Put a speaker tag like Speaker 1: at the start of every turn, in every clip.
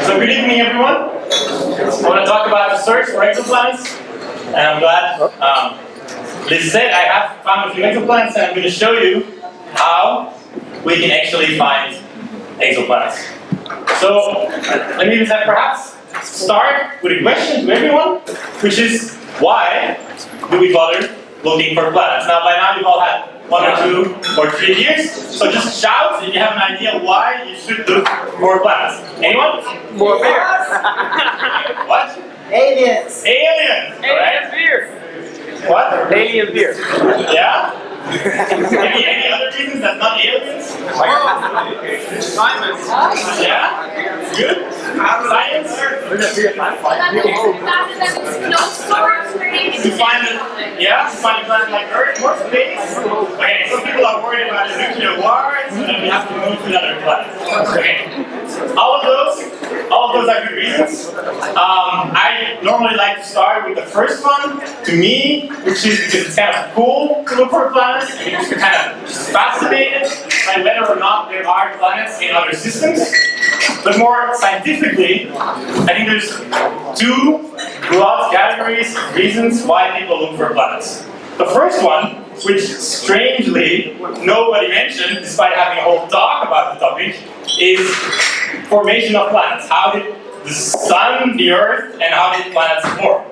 Speaker 1: So good evening, everyone. I want to talk about the search for exoplanets, and I'm glad Liz said I have found a few exoplanets, and I'm going to show you how we can actually find exoplanets. So let me perhaps start with a question to everyone, which is why do we bother looking for planets? Now, by now you've all had 1 or 2 or 3 years, so just shout if you have an idea why you should look for planets. Anyone?
Speaker 2: More bears.
Speaker 1: What?
Speaker 2: Aliens.
Speaker 1: Aliens.
Speaker 2: Alien beer.
Speaker 1: What?
Speaker 2: Alien beer.
Speaker 1: Yeah? Any other reasons that's not aliens?
Speaker 2: Science.
Speaker 1: Yeah? Good? Science? To find a planet like Earth, more space. Okay, some people are worried about the nuclear war, so then we have to move to another planet. Okay. All of those are good reasons. I normally like to start with the first one, to me, which is because it's kind of cool to look for planets, and you're kind of fascinated by whether or not there are planets in other systems. But more scientifically, I think there's 2 broad categories of reasons why people look for planets. The first one, which strangely nobody mentioned, despite having a whole talk about the topic, is formation of planets. How did the Sun, the Earth, and how did planets form?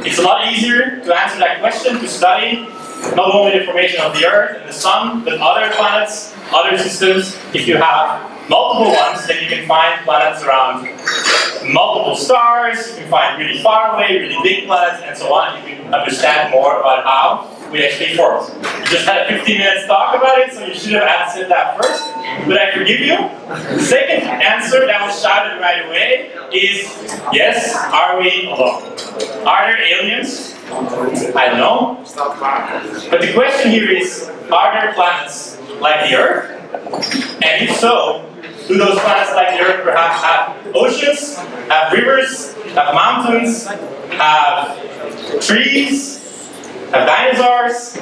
Speaker 1: It's a lot easier to answer that question, to study not only the formation of the Earth and the Sun, but other planets, other systems. If you have multiple ones, then you can find planets around multiple stars, you can find really far away, really big planets, and so on. You can understand more about how we actually formed. We just had a 15 minutes talk about it, so you should have answered that first, but I forgive you. The second answer that was shouted right away is, yes, are we alone? Are there aliens? I don't know. But the question here is, are there planets like the Earth? And if so, do those planets like the Earth perhaps have oceans, have rivers, have mountains, have trees, have dinosaurs,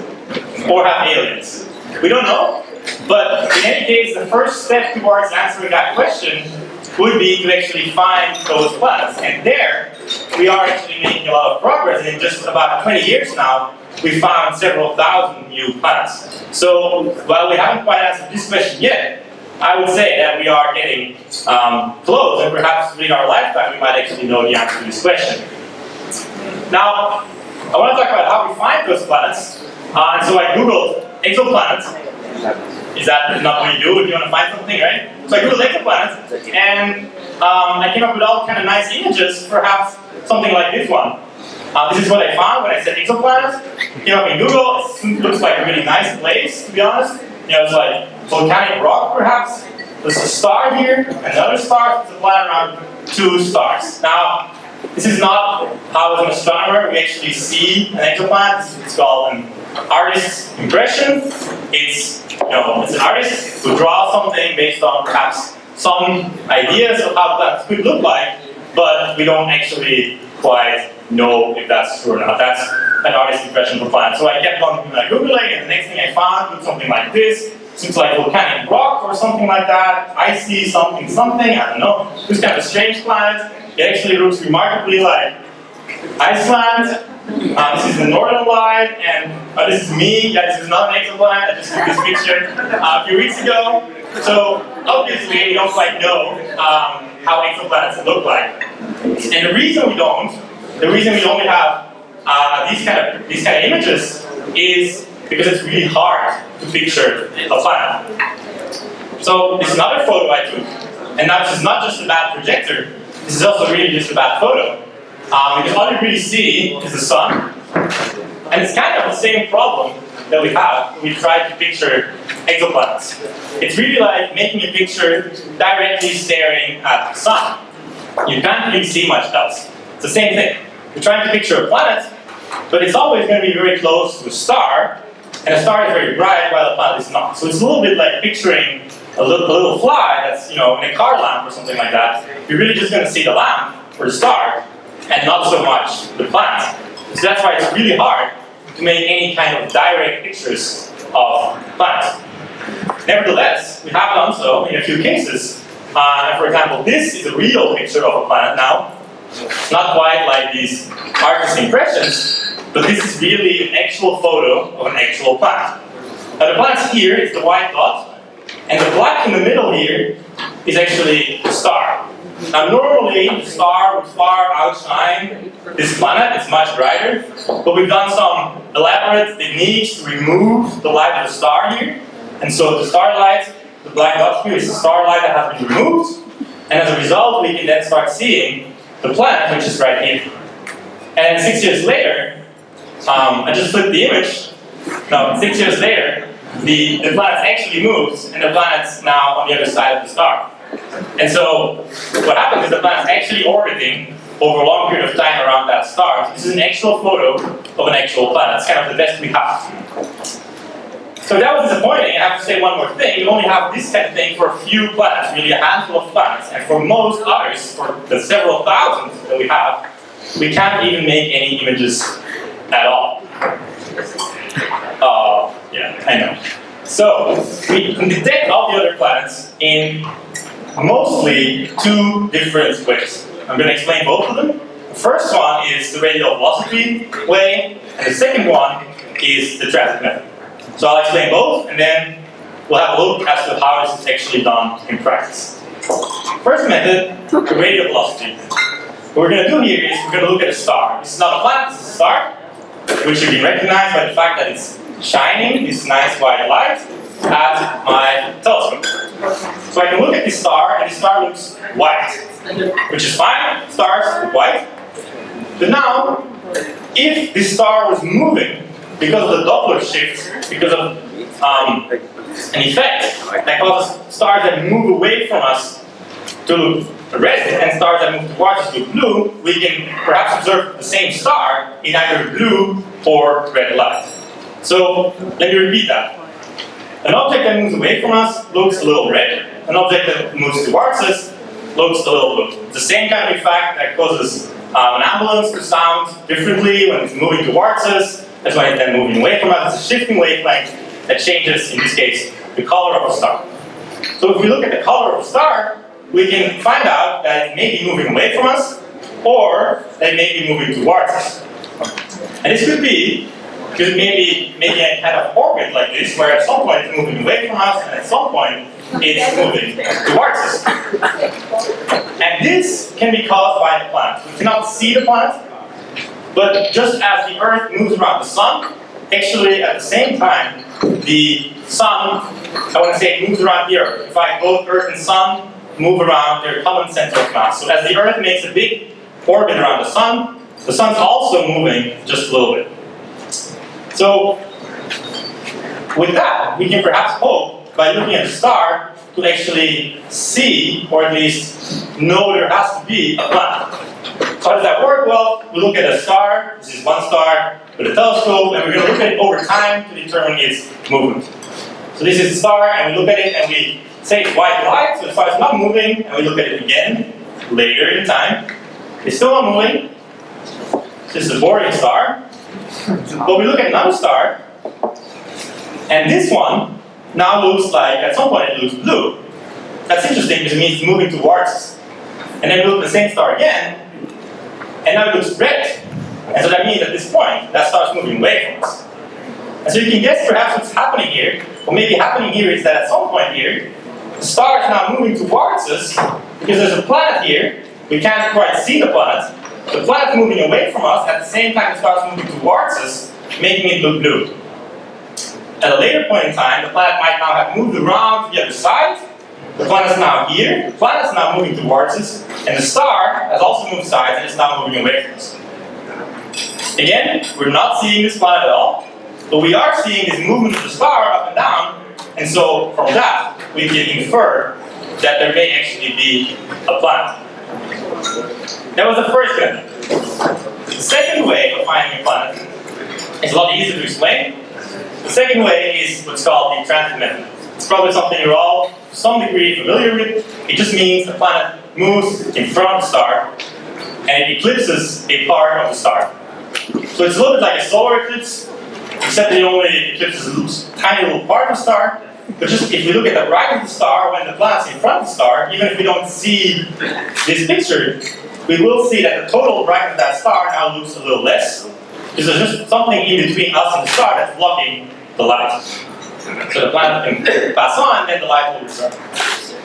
Speaker 1: or have aliens? We don't know, but in any case, the first step towards answering that question would be to actually find those planets. And there, we are actually making a lot of progress. And in just about 20 years now, we found several thousand new planets. So, while we haven't quite answered this question yet, I would say that we are getting close, and perhaps during our lifetime, we might actually know the answer to this question. Now, I want to talk about how we find those planets. And so I googled exoplanets. Is that not what you do if you want to find something, right? So I googled exoplanets, and I came up with all kind of nice images, perhaps something like this one. This is what I found when I said exoplanets. Came up in Google. It looks like a really nice place, to be honest. You know, it's like volcanic rock, perhaps. There's a star here, another star. It's a planet around 2 stars. Now, this is not how, as an astronomer, we actually see an exoplanet. It's called an artist's impression. It's an artist who draws something based on perhaps some ideas of how planets could look like, but we don't actually quite know if that's true or not. That's an artist's impression of a planet. So I kept on Googling, and the next thing I found was something like this. Seems like volcanic rock or something like that. Icy something, I don't know. This kind of strange planet. It actually looks remarkably like Iceland. This is the northern light, and this is me. Yeah, this is not an exoplanet. I just took this picture a few weeks ago. So obviously we don't quite know how exoplanets look like. And the reason we only have these kind of images is because it's really hard to picture a planet. So this is another photo I took, and now this is not just a bad projector. This is also really just a bad photo. Because all you really see is the sun. And it's kind of the same problem that we have when we try to picture exoplanets. It's really like making a picture directly staring at the sun. You can't really see much else. It's the same thing. You're trying to picture a planet, but it's always going to be very close to a star, and a star is very bright while a planet is not. So it's a little bit like picturing a little fly that's, in a car lamp or something like that. You're really just going to see the lamp or the star, and not so much the planet. So that's why it's really hard to make any kind of direct pictures of planets. Nevertheless, we have done so in a few cases. And for example, this is a real picture of a planet now. It's not quite like these artist impressions, but this is really an actual photo of an actual planet. Now the planet's here, it's the white dot, and the black in the middle here is actually the star. Now normally, the star would far outshine this planet, it's much brighter, but we've done some elaborate techniques to remove the light of the star here, and so the starlight, the black dot here is the starlight that has been removed, and as a result we can then start seeing the planet, which is right here. And 6 years later, I just flipped the image. Now 6 years later, the planet actually moves, and the planet's now on the other side of the star. And so what happens is the planet's actually orbiting over a long period of time around that star. So this is an actual photo of an actual planet. It's kind of the best we have. So that was disappointing. I have to say one more thing. We only have this kind of thing for a few planets, really a handful of planets. And for most others, for the several thousands that we have, we can't even make any images at all. Yeah, I know. So we can detect all the other planets in mostly two different ways. I'm going to explain both of them. The first one is the radial velocity way, and the second one is the transit method. So I'll explain both, and then we'll have a look as to how this is actually done in practice. First method, the radial velocity. What we're going to do here is we're going to look at a star. This is not a planet, this is a star, which you can recognize by the fact that it's shining this nice white light at my telescope. So I can look at this star, and the star looks white, which is fine. Stars look white. But now, if this star was moving because of the Doppler shift, because of an effect that causes stars that move away from us to look red and stars that move towards us to look blue, we can perhaps observe the same star in either blue or red light. So let me repeat that. An object that moves away from us looks a little red. An object that moves towards us looks a little blue. It's the same kind of effect that causes an ambulance to sound differently when it's moving towards us. That's when it's then moving away from us. It's a shifting wavelength that changes, in this case, the color of a star. So if we look at the color of a star, we can find out that it may be moving away from us, or that it may be moving towards us. And this could be because it may be making a kind of orbit like this, where at some point it's moving away from us, and at some point it's moving towards us. And this can be caused by the planet. We cannot see the planet, but just as the Earth moves around the Sun, actually at the same time, the Sun, I want to say, moves around the Earth. In fact, both Earth and Sun move around their common center of mass. So as the Earth makes a big orbit around the Sun's also moving just a little bit. So, with that, we can perhaps hope, by looking at a star, to actually see, or at least know there has to be a planet. So how does that work? Well, we look at a star, this is one star, with a telescope, and we're going to look at it over time to determine its movement. So this is a star, and we look at it, and we say it's white light, so the star is not moving, and we look at it again, later in time. It's still not moving. This is a boring star. But we look at another star, and this one now looks like, at some point it looks blue. That's interesting because it means it's moving towards us. And then we look at the same star again, and now it looks red. And so that means at this point, that star is moving away from us. And so you can guess perhaps what's happening here. What may be happening here is that at some point here, the star is now moving towards us, because there's a planet here. We can't quite see the planet. The planet moving away from us, at the same time the star is moving towards us, making it look blue. At a later point in time, the planet might now have moved around to the other side. The planet is now here, the planet is now moving towards us, and the star has also moved sides and is now moving away from us. Again, we're not seeing this planet at all, but we are seeing this movement of the star up and down, and so from that, we can infer that there may actually be a planet. That was the first method. The second way of finding a planet is a lot easier to explain. The second way is what's called the transit method. It's probably something you're all, to some degree, familiar with. It just means the planet moves in front of the star, and it eclipses a part of the star. So it's a little bit like a solar eclipse, except that it only eclipses a tiny little part of the star, but but just if we look at the brightness of the star when the planet's in front of the star, even if we don't see this picture, we will see that the total brightness of that star now looks a little less, because there's just something in between us and the star that's blocking the light. So the planet can pass on, and then the light will return.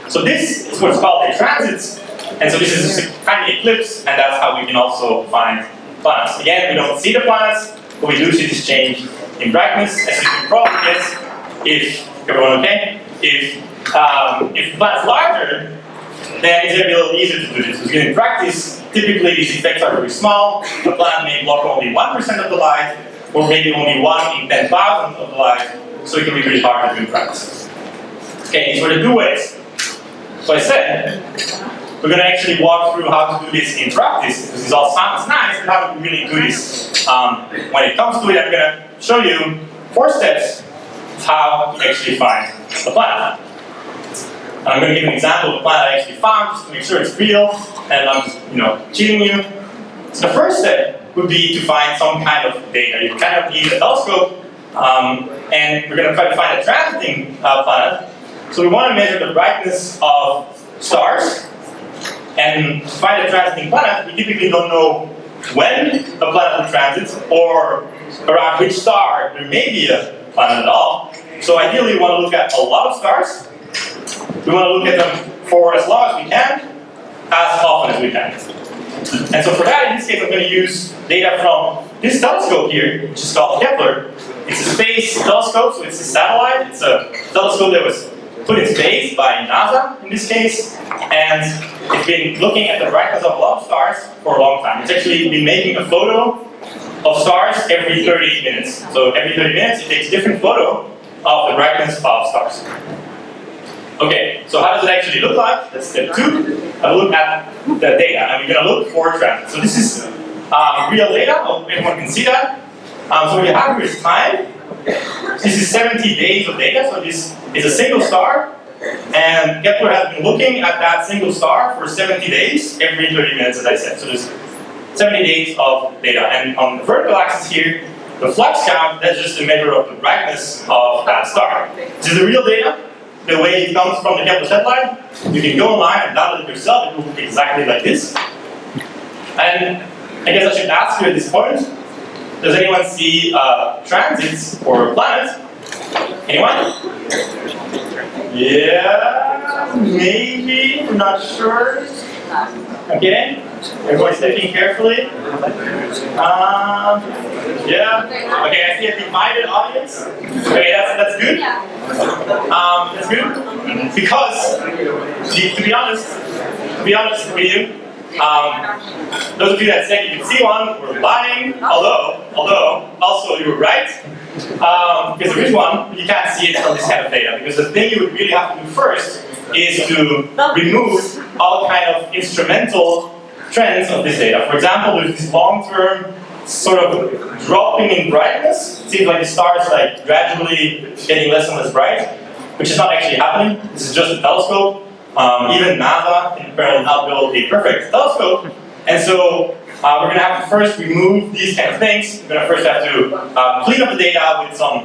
Speaker 1: So this is what's called a transit, and so this is just a tiny eclipse, and that's how we can also find planets. Again, we don't see the planets, but we do see this change in brightness, as you can probably guess. If everyone okay? If the planet's larger, then it's going to be a little easier to do this. Because in practice, typically these effects are very small. The planet may block only 1% of the light, or maybe only 1 in 10,000 of the light, so it can be really hard to do in practice. Okay, these were the 2 ways. So I said, we're going to actually walk through how to do this in practice, because this all sounds nice, but how to really do this when it comes to it. I'm going to show you 4 steps of how to actually find a planet. And I'm going to give an example of a planet I actually found, just to make sure it's real, and I'm just, cheating you. So the first step would be to find some kind of data. You kind of need a telescope, and we're going to try to find a transiting planet. So we want to measure the brightness of stars. And to find a transiting planet, we typically don't know when a planet will transit, or around which star there may be a planet at all. So ideally we want to look at a lot of stars. We want to look at them for as long as we can, as often as we can. And so for that, in this case, I'm going to use data from this telescope here, which is called Kepler. It's a space telescope, so it's a satellite. It's a telescope that was put in space by NASA, in this case. And it's been looking at the brightness of a lot of stars for a long time. It's actually been making a photo of stars every 30 minutes. So every 30 minutes, it takes a different photo of the brightness of stars. Okay, so how does it actually look like? That's step 2. I look at the data, and we're going to look for transit. So this is real data. I hope everyone can see that. So what you have here is time. This is 70 days of data, so this is a single star. And Kepler has been looking at that single star for 70 days, every 30 minutes, as I said. So there's 70 days of data. And on the vertical axis here, the flux count, that's just a measure of the brightness of that star. This is the real data. The way it comes from the Kepler satellite, you can go online and download it yourself. It will look exactly like this. And I guess I should ask you at this point, does anyone see transits or planets? Anyone? Yeah, maybe, I'm not sure. Okay, everyone's thinking carefully. Yeah, okay, I see a divided audience. Okay, that's good. That's good. Because, to be honest with you, those of you that said you could see one were lying, although also you were right. Because there is one, but you can't see it from this kind of data. Because the thing you would really have to do first is to remove all kind of instrumental trends of this data. For example, there's this long-term sort of dropping in brightness. It seems like the star is like gradually getting less and less bright, which is not actually happening. This is just a telescope. Even NASA can apparently not build a perfect telescope. And so we're going to have to first remove these kind of things. We're going to first have to clean up the data with some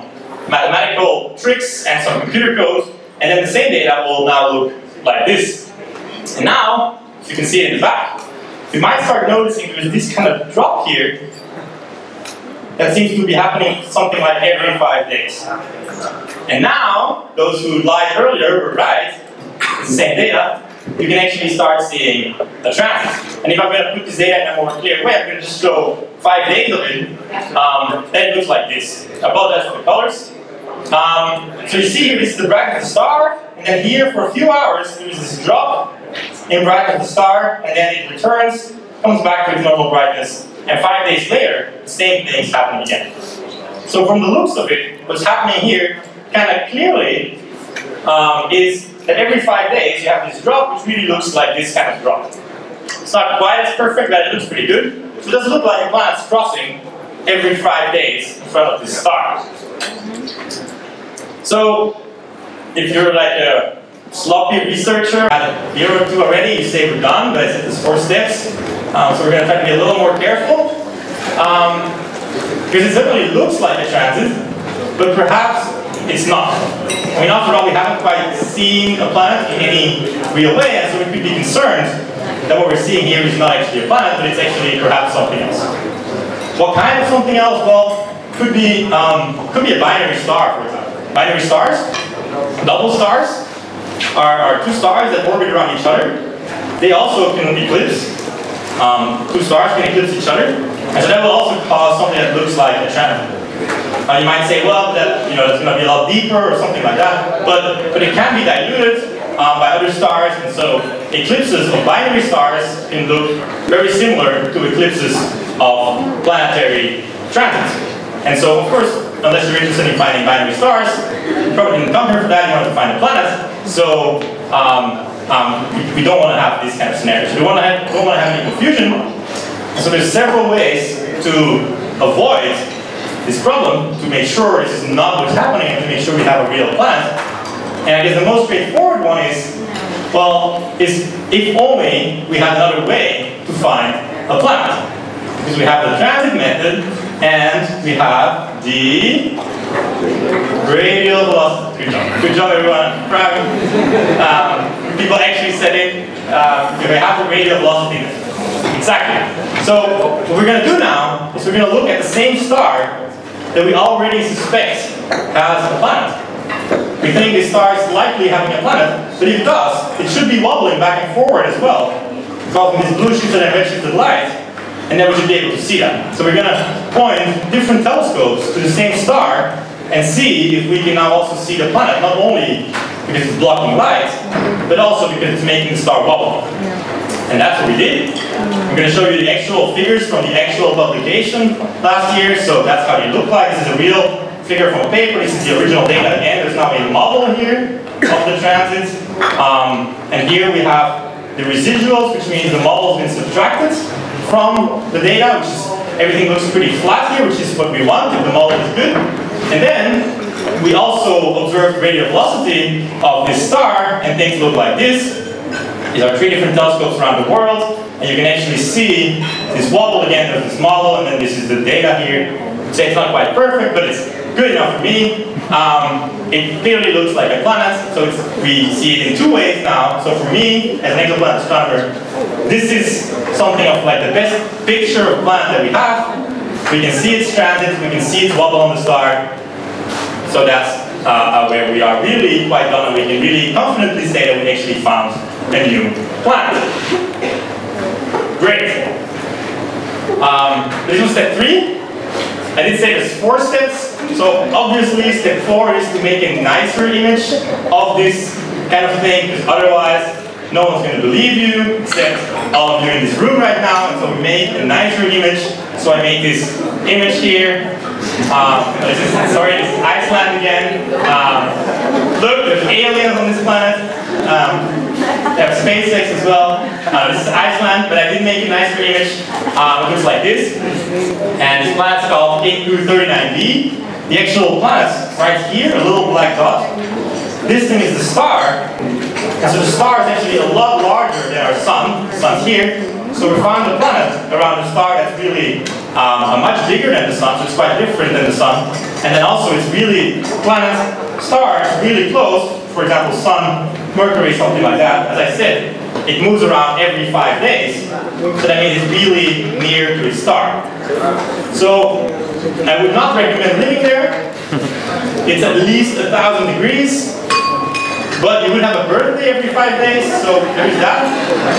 Speaker 1: mathematical tricks and some computer code. And then the same data will now look like this. And now, as you can see it in the back, you might start noticing there's this kind of drop here that seems to be happening something like every 5 days. And now, those who lied earlier were right. It's the same data. You can actually start seeing a transit. And if I'm going to put this data in a more clear way, I'm going to just show 5 days of it. Then it looks like this. I apologize for the colors. So you see here, this is the brightness of the star, and then here for a few hours there is this drop in brightness of the star, and then it returns, comes back to its normal brightness, and 5 days later, the same thing is happening again. So from the looks of it, what's happening here, kind of clearly, is that every 5 days you have this drop, which really looks like this kind of drop. It's not quite as perfect, but it looks pretty good. So it doesn't look like a planet's crossing every 5 days in front of this star. So, if you're like a sloppy researcher, had a year or two already, you say we're done, but I said there's 4 steps. So we're going to try to be a little more careful. Because it certainly looks like a transit, but perhaps it's not. I mean, after all, we haven't quite seen a planet in any real way, and so we could be concerned that what we're seeing here is not actually a planet, but it's actually perhaps something else. What kind of something else? Well, could be a binary star, for example. Binary stars, double stars, are two stars that orbit around each other. They also can eclipse. Two stars can eclipse each other, and so that will also cause something that looks like a transit. You might say, well, that's going to be a lot deeper or something like that, but it can be diluted by other stars, and so eclipses of binary stars can look very similar to eclipses of planetary transits. And so, of course, unless you're interested in finding binary stars, you probably didn't come here for that, you wanted to find a planet, so we don't want to have these kind of scenarios. We don't want to have any confusion. So there's several ways to avoid this problem, to make sure this is not what's happening, and to make sure we have a real planet. And I guess the most straightforward one is, well, if only we had another way to find a planet. Because we have the transit method, and we have the radial velocity. Good job, everyone. Proud. People actually said it. We have the radial velocity method. Exactly. So what we're going to do now is we're going to look at the same star that we already suspect has a planet. We think this star is likely having a planet, but if it does, it should be wobbling back and forward as well, causing these blue shifted and red shifted light, and then we should be able to see that. So we're going to point different telescopes to the same star and see if we can now also see the planet, not only because it's blocking light, but also because it's making the star wobble. And that's what we did. I'm going to show you the actual figures from the actual publication last year. So that's how they look like. This is a real figure from a paper. This is the original data again. There's now a model here of the transits. And here we have the residuals, which means the model's been subtracted from the data, which is, everything looks pretty flat here, which is what we want if the model is good. And then we also observed radial velocity of this star, and things look like this. These are 3 different telescopes around the world, and you can actually see this wobble again. There's this model, and then this is the data here. I'd say it's not quite perfect, but it's good enough for me. It clearly looks like a planet, so we see it in 2 ways now. So for me, as an exoplanet astronomer, this is something of like the best picture of planet that we have. We can see its transit, we can see its wobble on the star. So that's where we are really quite done, and we can really confidently say that we actually found a new planet. Great. This was step 3. I did say there's 4 steps. So obviously step 4 is to make a nicer image of this kind of thing, because otherwise no one's going to believe you, except all of you in this room right now. And so we made a nicer image. So I made this image here. This is Iceland again. Look, there's aliens on this planet. They have SpaceX as well. This is Iceland, but I did make a nicer image. It looks like this. And this planet's called 8Q39b. The actual planet's right here, a little black dot. This thing is the star. And so the star is actually a lot larger than our sun. The sun's here. So we found a planet around the star that's really much bigger than the sun, so it's quite different than the sun. And then also it's really, stars really close. For example, Sun, Mercury, something like that. As I said, it moves around every 5 days. So that means it's really near to its star. So I would not recommend living there. It's at least 1,000 degrees. But you would have a birthday every 5 days, so there's that.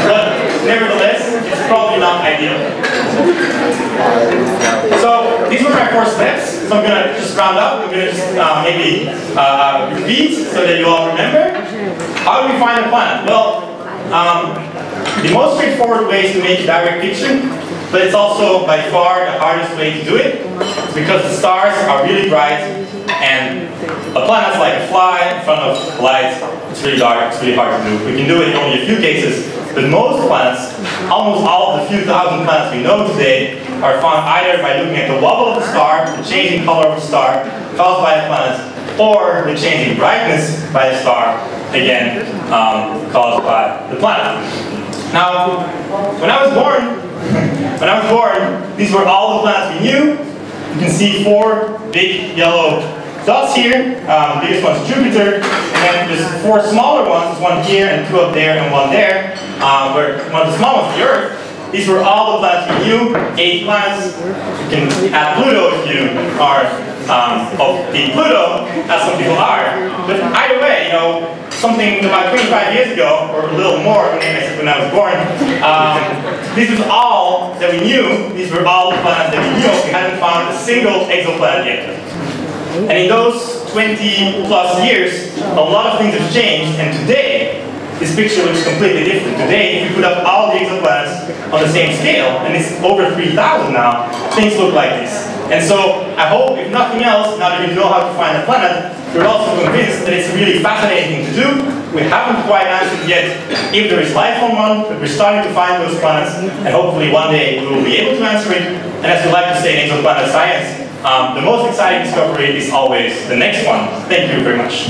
Speaker 1: But nevertheless, it's probably not ideal. So these were my 4 steps. So I'm going to just round up. I'm going to just maybe repeat so that you all remember. How do we find a planet? Well, the most straightforward way is to make a direct picture, but it's also by far the hardest way to do it, because the stars are really bright, and a planet's like a fly in front of light. It's really dark, it's really hard to do. We can do it in only a few cases, but most planets, almost all of the few thousand planets we know today, are found either by looking at the wobble of the star, the changing color of the star caused by the planet, or the changing brightness by the star, again, caused by the planet. Now, when I was born, these were all the planets we knew. You can see 4 big yellow dots here. The biggest one is Jupiter, and then there's 4 smaller ones, one here and 2 up there and 1 there, where one of the small ones is the Earth. These were all the planets we knew, 8 planets. You can add Pluto if you are of the Pluto, as some people are. But either way, you know, something about 25 years ago, or a little more when I was born, this was all that we knew. These were all the planets that we knew. We hadn't found a single exoplanet yet. And in those 20 plus years, a lot of things have changed, and today, this picture looks completely different. Today, if you put up all the exoplanets on the same scale, and it's over 3,000 now, things look like this. And so, I hope, if nothing else, now that you know how to find a planet, you're also convinced that it's a really fascinating thing to do. We haven't quite answered yet if there is life on one, but we're starting to find those planets, and hopefully one day we will be able to answer it. And as we like to say in exoplanet science, the most exciting discovery is always the next one. Thank you very much.